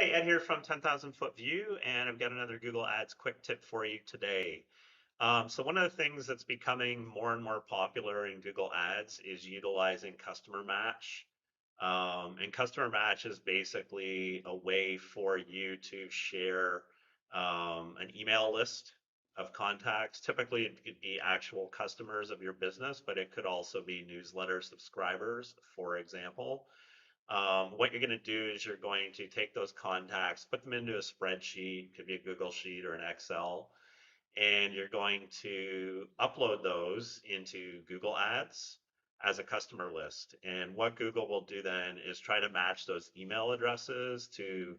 Hey, Ed here from 10,000 Foot View, and I've got another Google Ads quick tip for you today. So one of the things that's becoming more and more popular in Google Ads is utilizing customer match. And customer match is basically a way for you to share an email list of contacts. Typically, it could be actual customers of your business, but it could also be newsletter subscribers, for example. What you're going to do is you're going to take those contacts, put them into a spreadsheet, could be a Google Sheet or an Excel, and you're going to upload those into Google Ads as a customer list. And what Google will do then is try to match those email addresses to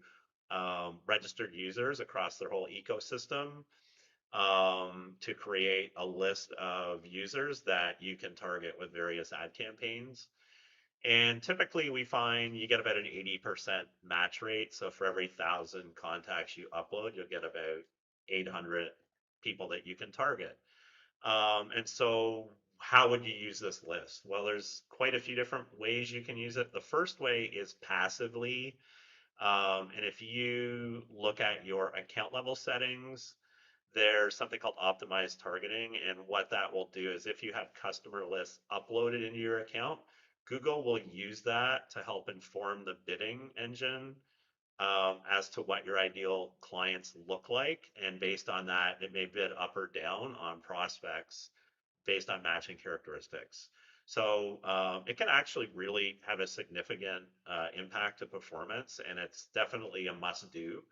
registered users across their whole ecosystem to create a list of users that you can target with various ad campaigns. And typically we find you get about an 80% match rate. So for every 1,000 contacts you upload, you'll get about 800 people that you can target. And so how would you use this list? Well, there's quite a few different ways you can use it. The first way is passively. And if you look at your account level settings, there's something called optimized targeting. And what that will do is if you have customer lists uploaded into your account, Google will use that to help inform the bidding engine as to what your ideal clients look like. And based on that, it may bid up or down on prospects based on matching characteristics. So it can actually really have a significant impact to performance, and it's definitely a must do.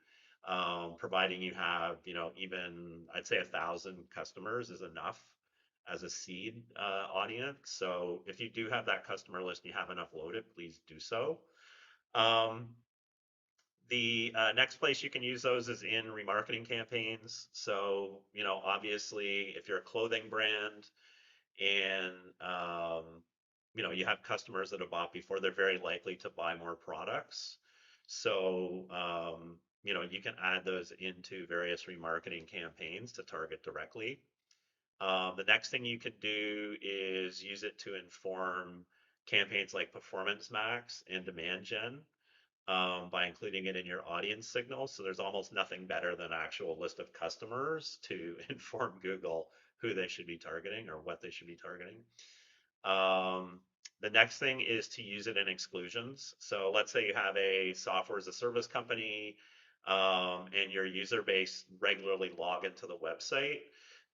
Providing you have, even I'd say 1,000 customers is enough as a seed audience. So if you do have that customer list and you haven't uploaded, please do so. Um, the next place you can use those is in remarketing campaigns. So, obviously, if you're a clothing brand, and you have customers that have bought before, they're very likely to buy more products. So you can add those into various remarketing campaigns to target directly. The next thing you could do is use it to inform campaigns like Performance Max and Demand Gen by including it in your audience signal. So there's almost nothing better than an actual list of customers to inform Google who they should be targeting or what they should be targeting. The next thing is to use it in exclusions. So let's say you have a software as a service company and your user base regularly log into the website.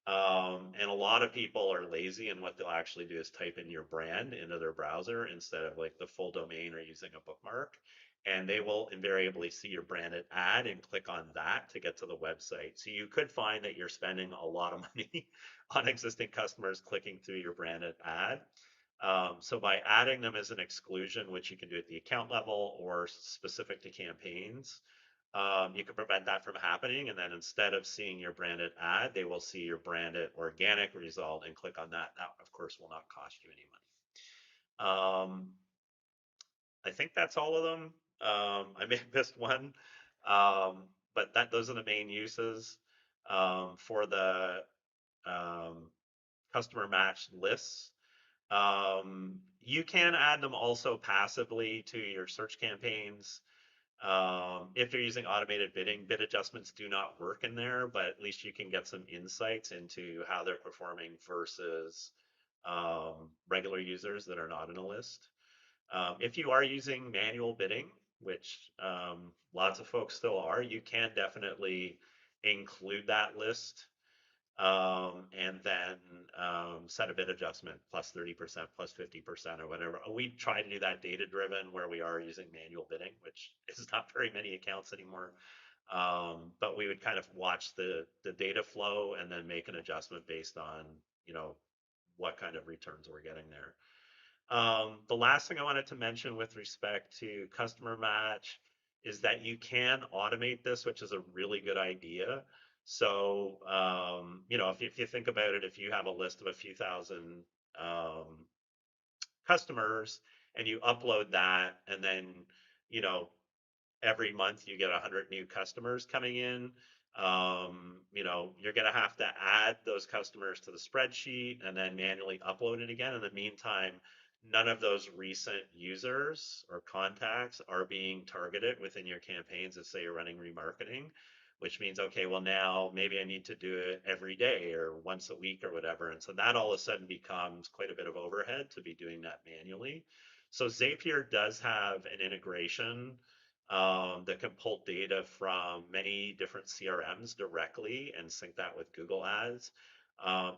And a lot of people are lazy, and what they'll actually do is type in your brand into their browser instead of like the full domain or using a bookmark. And they will invariably see your branded ad and click on that to get to the website. So you could find that you're spending a lot of money on existing customers clicking through your branded ad. So by adding them as an exclusion, which you can do at the account level or specific to campaigns, you can prevent that from happening. And then instead of seeing your branded ad, they will see your branded organic result and click on that. That, of course, will not cost you any money. I think that's all of them. I may have missed one, but those are the main uses for the um, customer match lists. You can add them also passively to your search campaigns. If you're using automated bidding, bid adjustments do not work in there, but at least you can get some insights into how they're performing versus regular users that are not in a list. If you are using manual bidding, which lots of folks still are, you can definitely include that list and then set a bid adjustment plus 30%, plus 50%, or whatever. We try to do that data driven where we are using manual bidding, which is not very many accounts anymore. But we would kind of watch the data flow and then make an adjustment based on, what kind of returns we're getting there. The last thing I wanted to mention with respect to customer match is that you can automate this, which is a really good idea. So, if you think about it, if you have a list of a few thousand um, customers and you upload that, and then, you know, every month you get 100 new customers coming in, you're going to have to add those customers to the spreadsheet and then manually upload it again. In the meantime, none of those recent users or contacts are being targeted within your campaigns if say you're running remarketing, which means, okay, well now maybe I need to do it every day or once a week or whatever. And so that all of a sudden becomes quite a bit of overhead to be doing that manually. So Zapier does have an integration that can pull data from many different CRMs directly and sync that with Google Ads.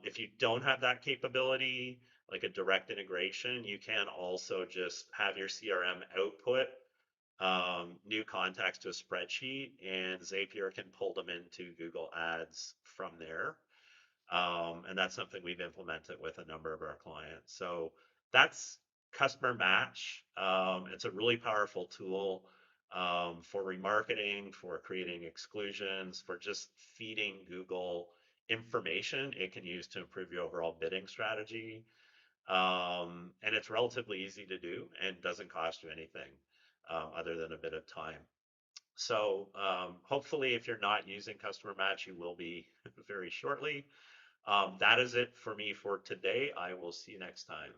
If you don't have that capability, like a direct integration, you can also just have your CRM output new contacts to a spreadsheet, and Zapier can pull them into Google Ads from there. And that's something we've implemented with a number of our clients. So that's customer match. It's a really powerful tool for remarketing, for creating exclusions, for just feeding Google information it can use to improve your overall bidding strategy. And it's relatively easy to do and doesn't cost you anything other than a bit of time. So hopefully, if you're not using Customer Match, you will be very shortly. That is it for me for today. I will see you next time.